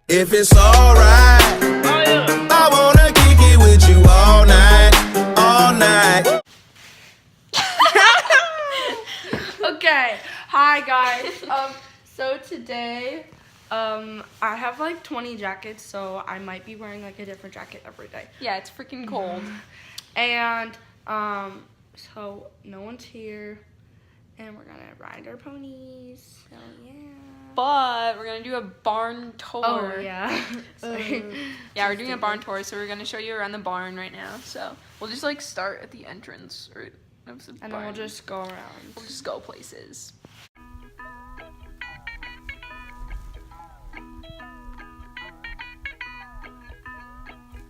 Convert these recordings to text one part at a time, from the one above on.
If it's alright, I wanna kick it with you all night, all night. Okay, hi guys. So today, I have like 20 jackets, so I might be wearing like a different jacket every day. Yeah, it's freaking cold. And so no one's here, and we're gonna ride our ponies. So yeah. But we're gonna do a barn tour. Oh yeah. Sorry. Yeah, we're doing a barn tour, so we're gonna show you around the barn right now. So we'll just like start at the entrance or of the And then barn. we'll just go around. We'll just go places.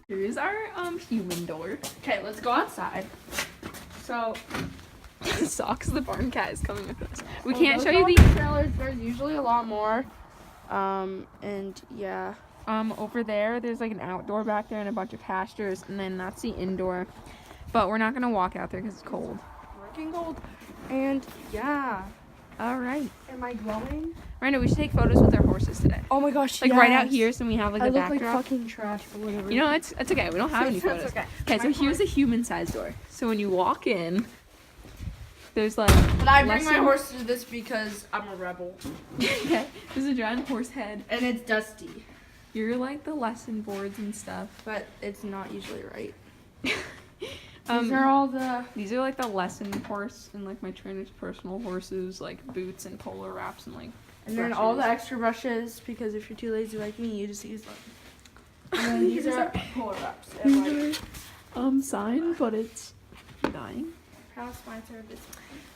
Here's our human door. Okay, let's go outside. So Socks, the barn cat is coming with us. We well, can't those show you are the the trailers. There's usually a lot more. And yeah. over there. There's like an outdoor back there and a bunch of pastures, and then that's the indoor. But we're not gonna walk out there because it's cold. Working gold. And yeah. All right. Am I glowing? Miranda, we should take photos with our horses today. Oh my gosh, Like right out here, so we have like I the look like backdrop. fucking trash or whatever. You know, it's okay. We don't have any It's photos. okay. Okay, so My here's a human-sized door. So when you walk in, there's like. But I bring my lesson- horse to this because I'm a rebel. Okay, there's a giant horse head. And it's dusty. You're like the lesson boards and stuff. But it's not usually right. These These are like the lesson horse and like my trainer's personal horses, like boots and polar wraps and like. And then all the brushes. extra brushes, because if you're too lazy like me, you just use them. And then these are polar wraps. And like, Sign, but it's dying. house my service.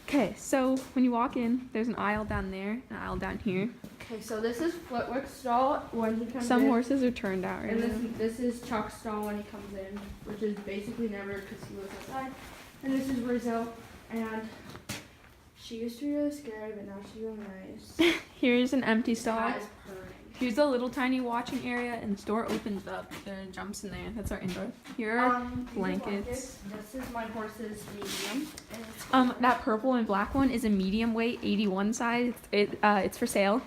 Okay, so when you walk in, there's an aisle down there, an aisle down here. Okay, so this is Flitwick's stall when he comes Some in. horses are turned out right And now. this is Chuck's stall when he comes in, which is basically never because he lives outside. And this is Rizzo, and she used to be really scary, but now she's really nice. Here's an empty stall. Cat is purring. Here's a little tiny watching area, and the door opens up. There are jumps in there. That's our indoor. Here are These are blankets. This is my horse's medium. And it's That purple and black one is a medium weight, 81 size. It's for sale,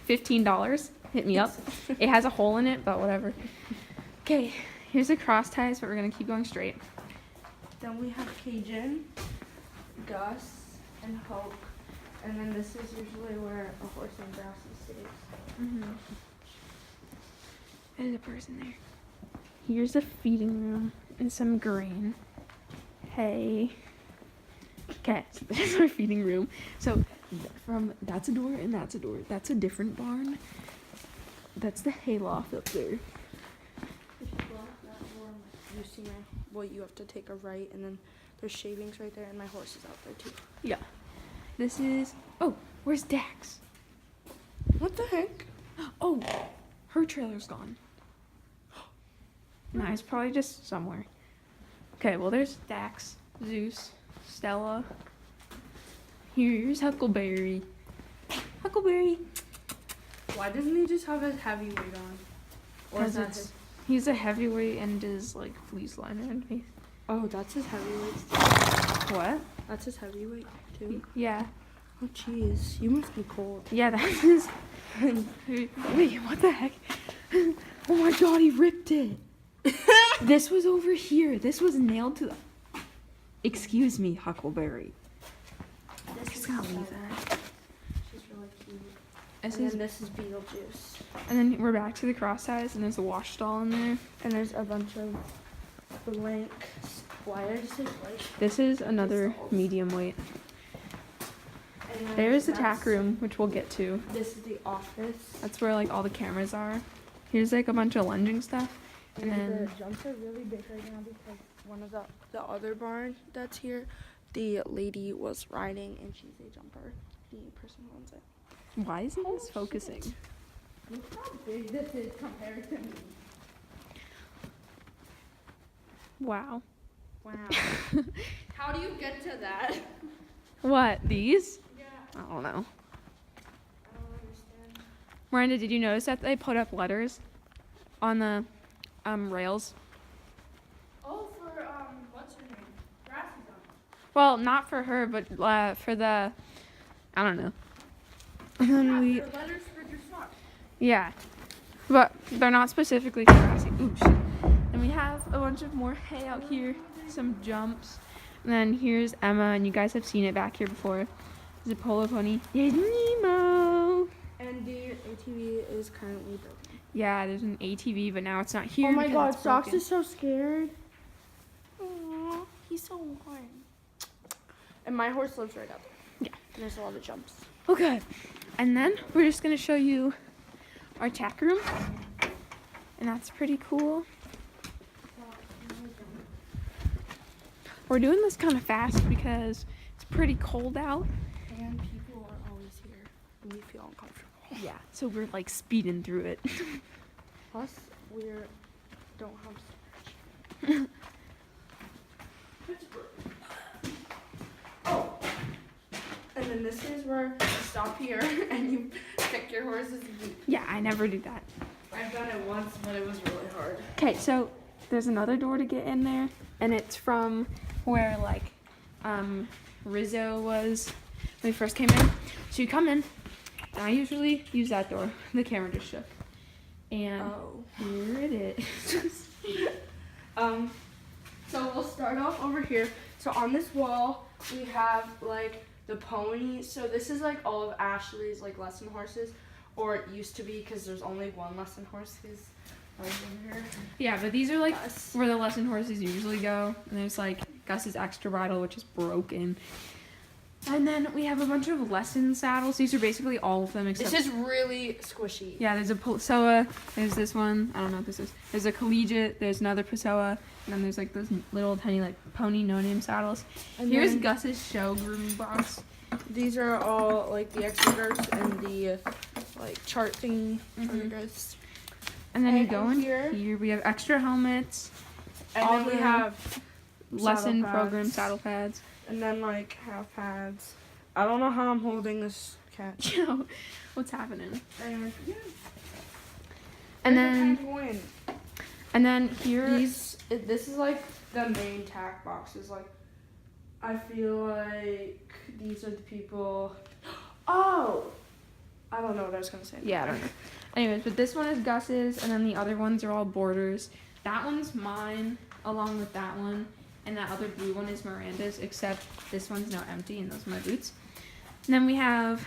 $15. Hit me up. It has a hole in it, but whatever. Okay, here's the cross ties, but we're gonna keep going straight. Then we have Cajun, Gus, and Hope. And then this is usually where a horse and grass stays. There's a person there. Here's a feeding room and some grain. Hay. Okay, so there's our feeding room. So that's a door and that's a door. That's a different barn. That's the hay loft up there. If you go out that door, you see well, you have to take a right, and then there's shavings right there, and my horse is out there too. Yeah. This is. Oh, where's Dax? What the heck? Oh, her trailer's gone. Nah, it's probably just somewhere. Okay, well, there's Dax, Zeus, Stella. Here's Huckleberry. Huckleberry. Why doesn't he just have his heavyweight on? Or is Because that it's he's a heavyweight and his like fleece liner underneath. Oh, that's his heavyweight. What? That's his heavyweight too. Yeah. Oh, jeez, you must be cold. Yeah, that's his. Wait, what the heck? Oh my god, he ripped it. This was over here. This was nailed to the. Excuse me, Huckleberry. This gonna leave that. She's really cute. This And is, then this is Beetlejuice. and then we're back to the cross ties, and there's a wash stall in there. And there's a bunch of blank. Why did I just say blank? This is another medium weight. And then There's the that's- tack room, which we'll get to. This is the office. That's where like all the cameras are. Here's like a bunch of lunging stuff. And And the then jumps are really big right now because one of the other barn that's here, the lady was riding and she's a jumper. The person who owns it. why isn't Oh, this focusing? shit. Look how big this is compared to me. Wow. Wow. How do you get to that? What, these? Yeah, I don't know. I don't understand. Miranda, did you notice that they put up letters on the rails? Oh, for what's her name? Grassy's on. Well, not for her, but for the, I don't know. And then Yeah, we, for letters for your socks. yeah. but they're not specifically for racing. Ooh, shit. And we have a bunch of more hay out here, some jumps. And then here's Emma, and you guys have seen it back here before. There's a polo pony. There's Nemo. And the ATV is currently broken. Yeah, there's an ATV, but now it's not here. Oh my because god, it's Socks broken. is so scared. Aw, he's so warm. And my horse lives right up there. Yeah. And there's a lot of jumps. Okay. And then we're just going to show you our tack room. And that's pretty cool. We're doing this kind of fast because it's pretty cold out. And people are always here. And we feel uncomfortable. Yeah. So we're like speeding through it. Plus, we don't have storage. Oh! And then this is where you stop here and you pick your horse's feet. Yeah, I never do that. I've done it once, but it was really hard. Okay, so there's another door to get in there, and it's from where like Rizzo was when we first came in. So you come in, and I usually use that door. The camera just shook. And here it is. So we'll start off over here. So on this wall, we have like the pony. So this is like all of Ashley's like lesson horses, or it used to be because there's only one lesson horse who's right over here. Yeah, but these are like Gus. where the lesson horses usually go. And there's like Gus's extra bridle, which is broken. And then we have a bunch of lesson saddles. These are basically all of them except... This is really squishy. Yeah, there's a Pessoa, there's this one, I don't know what this is. There's a Collegiate, there's another Pessoa, and then there's like those little tiny like pony no-name saddles. And Here's then Gus's show grooming box. these are all like the extra girths and the like chart thingy for the Mhm. girths. And then you And go in in here- here, we have extra helmets, And all then we the have lesson saddle program pads. saddle pads. And then like half pads. I don't know how I'm holding this cat. You know, what's happening? And yeah. And There's a then, penguin. and then here, This is like the main tack boxes. Like, I feel like these are the people. Oh, I don't know what I was gonna say. yeah, I don't know. Anyways, but this one is Gus's, and then the other ones are all borders. That one's mine, along with that one, and that other blue one is Miranda's, except this one's now empty, and those are my boots. And then we have,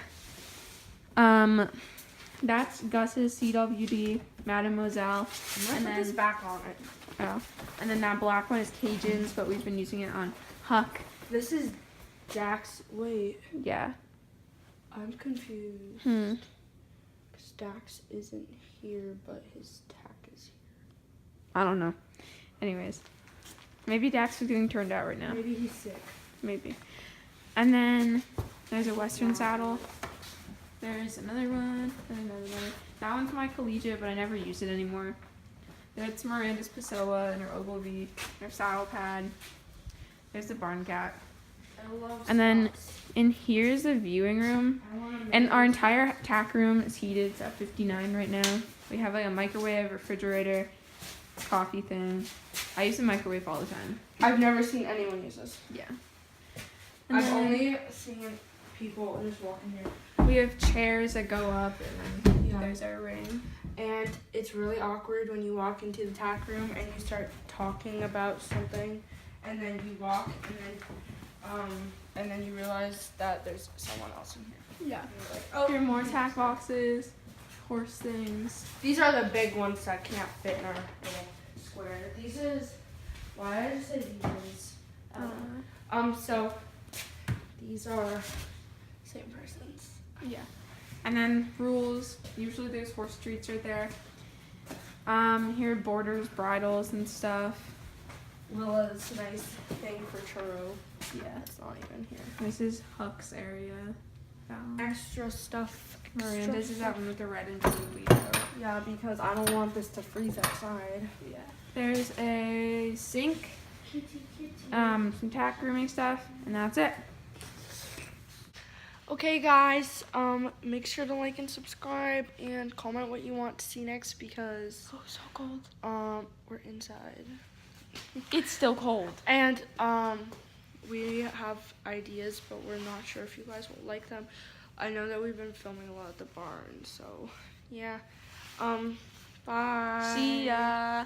that's Gus's CWD, Mademoiselle, I'm and gonna put this then, back on it. oh, and then that black one is Cajun's, but we've been using it on Huck. This is Dax. Wait, Yeah. I'm confused. Hmm. 'Cause Dax isn't here, but his tack is I don't know. Anyways, maybe Dax is getting turned out right now. here. Maybe he's sick. Maybe. And then there's a Western saddle. There's another one. And another. That one's my Collegiate, but I never use it anymore. That's Miranda's Pessoa and her Ogilvy, her saddle pad. There's the Barn Cat. I love And then socks. in here's the viewing room. I wanna make And our entire tack room is heated. It's at 59 right now. We have like a microwave, refrigerator, coffee thing. I use the microwave all the time. I've never seen anyone use this. Yeah. And I've then only seen people just walking here. we have chairs that go up, and then Yeah. there's our ring. And it's really awkward when you walk into the tack room and you start talking about something, and then you walk, and then you realize that there's someone else in here. Yeah. And you're like, oh, Here are more tack boxes, horse things. these are the big ones that can't fit in our little square. These is why did I just say these? So these are same persons. Yeah. And then rules. Usually there's horse treats right there. Here are borders, bridles, and stuff. Willa's nice thing for churro. Yeah. That's not even here. This is Huck's area. Extra stuff. Miranda's is that one with the red and blue window. Yeah, because I don't want this to freeze outside. Yeah. There's a sink, some tack grooming stuff, and that's it. Okay, guys. Make sure to like and subscribe and comment what you want to see next because Oh, so cold. we're inside It's still cold. and we have ideas, but we're not sure if you guys will like them. I know that we've been filming a lot at the barn, so yeah. Bye. See ya.